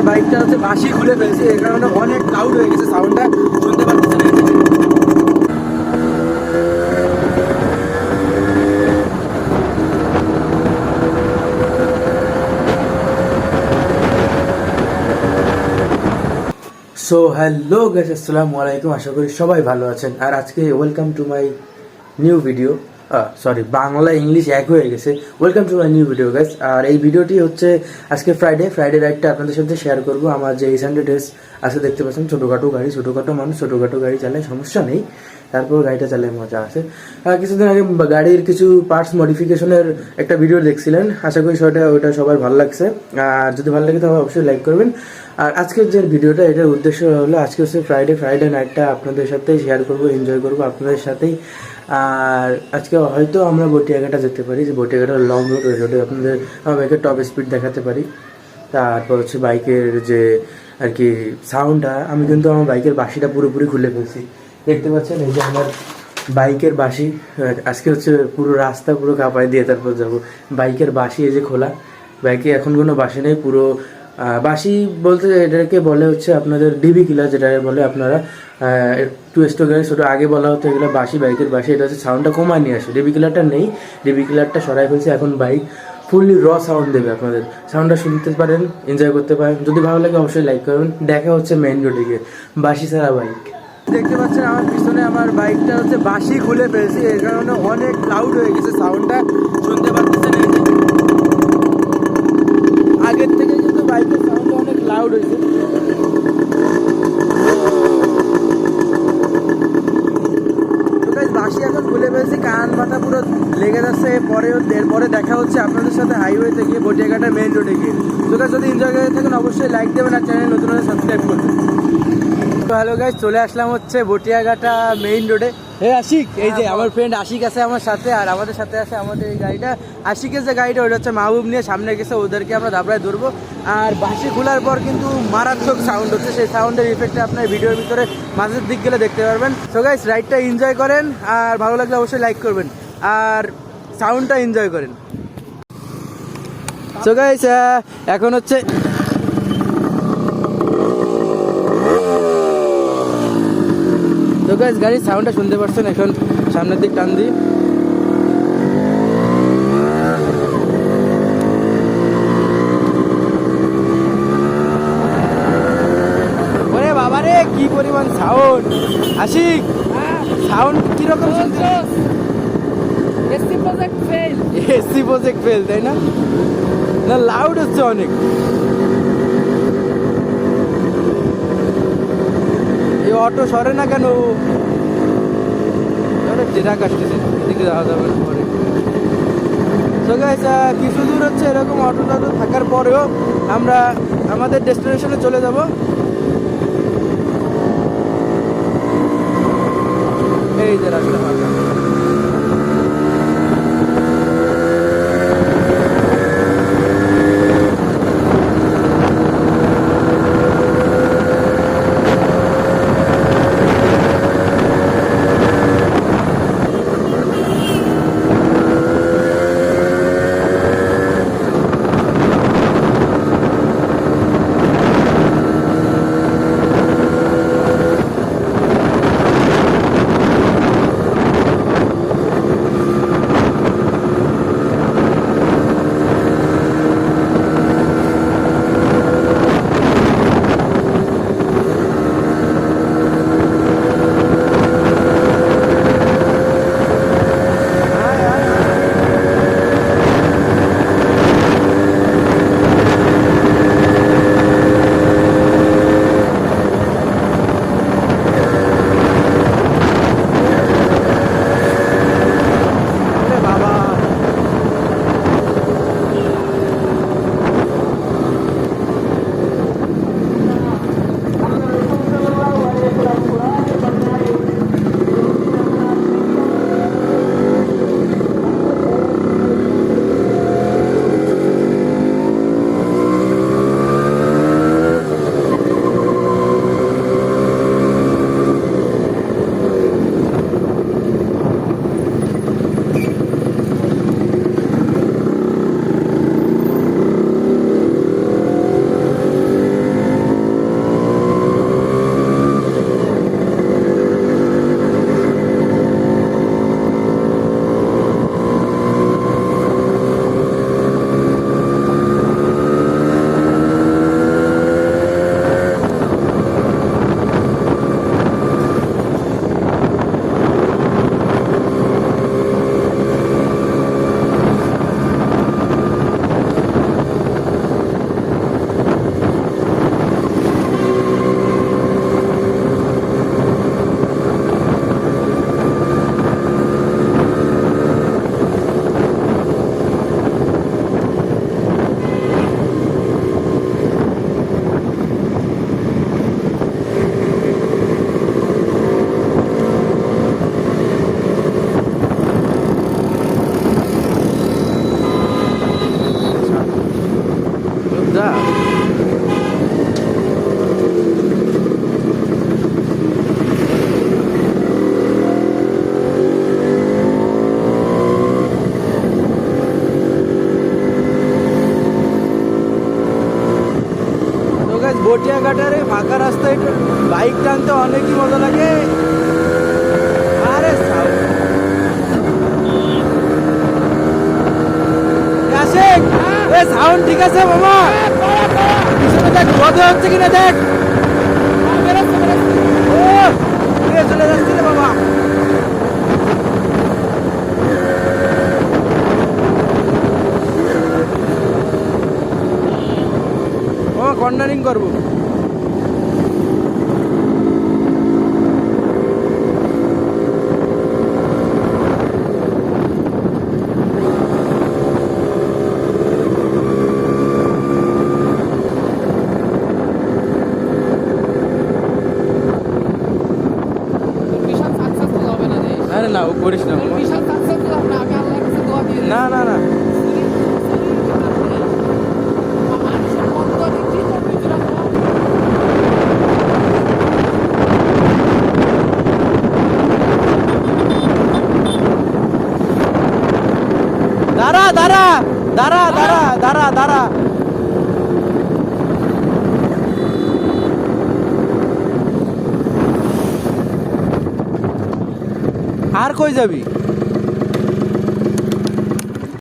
বাইকটা হচ্ছে বাঁশি খুলে ফেলছে, এই কারণে অনেক লাউড হয়ে গেছে, সাউন্ডটা শুনতে পাচ্ছেন। সো হ্যালো গাইস, আসসালামু আলাইকুম। আশা করি সবাই ভালো আছেন। আর আজকে welcome to my new video, sorry Bangla English এক হয়ে গেছে। Welcome to my new video guys. আর এই ভিডিওটি হচ্ছে আজকে ফ্রাইডে রাইডটা আপনাদের সাথে শেয়ার করবো। আমার যে এইচ হান্ড্রেড এস আছে দেখতে পাচ্ছেন, ছোটোখাটো গাড়ি, ছোটোখাটো মানুষ ছোটোখাটো গাড়ি চালায়, সমস্যা নেই, তারপর গাড়িটা চালায় মজা আছে। কিছুদিন আগে গাড়ির কিছু পার্টস মডিফিকেশনের একটা ভিডিও দেখছিলেন, আশা করি ওটা সবার ভালো লাগছে। আর যদি ভালো লাগে তাহলে অবশ্যই লাইক করবেন। আর আজকের যে ভিডিওটা, এটার উদ্দেশ্য হলো আজকে হচ্ছে ফ্রাইডে নাইটটা আপনাদের সাথেই শেয়ার করবো, এনজয় করবো আপনাদের সাথেই। আর আজকে হয়তো আমরা বটিয়াঘাটা যেতে পারি, যে বটিয়াঘাটার লং রুট, ওই রোডে আপনাদের আমার বাইকের টপ স্পিড দেখাতে পারি। তারপর হচ্ছে বাইকের যে আর কি সাউন্ডটা, আমি কিন্তু আমার বাইকের বাঁশিটা পুরোপুরি খুলে ফেলছি, দেখতে পাচ্ছেন। এই যে আমার বাইকের বাঁশি, আজকে হচ্ছে পুরো রাস্তা পুরো কাঁপায় দিয়ে তারপর যাবো। বাইকের বাঁশি এই যে খোলা, বাইকে এখন কোনো বাঁশি নেই, পুরো বাঁশি বলতে এটাকে বলে হচ্ছে আপনাদের ডিবি কিলার, যেটা বলে আপনারা একটু স্টোগারে ছোটো আগে বলা হতো এগুলো বাঁশি, বাইকের বাঁশি। এটা হচ্ছে সাউন্ডটা কমায় নিয়ে আসে, ডিবি কিলারটা নেই, ডিবি কিলারটা সরাই ফেলছে। এখন বাইক ফুললি র সাউন্ড দেবে, আপনাদের সাউন্ডটা শুনতে পারেন, এনজয় করতে পারেন। যদি ভালো লাগে অবশ্যই লাইক করবেন। দেখা হচ্ছে মেইন রোডে গিয়ে, বাঁশি ছাড়া বাইক। দেখতে পাচ্ছেন আমার পিছনে আমার বাইকটা হচ্ছে বাঁশি খুলে ফেলছি, এই কারণে অনেক লাউড হয়ে গেছে, সাউন্ডটা শুনতে পাচ্ছেন। আগের থেকে কিন্তু বাইকের সাউন্ড অনেক লাউড হয়েছে। বাঁশি এখন খুলে ফেলছি, কান মাথা পুরো লেগে যাচ্ছে। এরপরে দেখা হচ্ছে আপনাদের সাথে হাইওয়েতে গিয়ে, বটিয়াঘাটা মেইন রোডে গিয়ে। তো গাইস, যদি এনজয় করে থাকেন অবশ্যই লাইক দেবেন, আর চ্যানেল নতুন হলে সাবস্ক্রাইব করবেন। তো হ্যালো গাইস, চলে আসলাম হচ্ছে বটিয়াঘাটা মেইন রোডে। হে আশিক, এই যে আমার ফ্রেন্ড আশিক আছে আমার সাথে, আর আমাদের সাথে আছে আমাদের এই গাড়িটা। আশিকের যে গাড়িটা ওটা হচ্ছে মাহবুব নিয়ে সামনে গেছে, ওদেরকে আমরা দাবড়ায় ধরবো। আর বাঁশি খোলার পর কিন্তু মারাত্মক সাউন্ড হচ্ছে, সেই সাউন্ডের ইফেক্টটা আপনার ভিডিওর ভিতরে মাঝের দিক গেলে দেখতে পারবেন। সো গাইস, রাইডটা এনজয় করেন, আর ভালো লাগলে অবশ্যই লাইক করবেন, আর সাউন্ডটা এনজয় করেন। সো গাইস, এখন হচ্ছে তো গাইস, গাড়ির সাউন্ডটা শুনতে পাচ্ছেন। এখন সামনের দিক টান দিই, ওরে বাবারে কি পরিমাণ সাউন্ড। আশিক, সাউন্ড কিরকম শুনছে? এসি প্রজেক্ট ফেল, তাই না? না, লাউড হচ্ছে অনেক। এই অটো সরে না কেন? জেরা কাটতেছে, এদিকে যাওয়া যাবে না পরে। সো গাইস, কিছু দূর হচ্ছে এরকম অটো থাকার পরেও আমরা আমাদের ডেস্টিনেশনে চলে যাব। এই যে রাস্তা বটিয়া ঘাটের এই ফাঁকা রাস্তায় বাইক টানতে অনেকই মজা লাগে। আরে সাউন্ড ঠিক আছে বাবা? পিছনে দেখ রোদ হচ্ছে কিনা দেখ। চলে যাচ্ছি রে বাবা। ও কর্নারিং করবো। আরে না ও করিস না, না না না। দাঁড়া দাঁড়া দাঁড়া দাঁড়া দাঁড়া দাঁড়া। আর কই যাবি?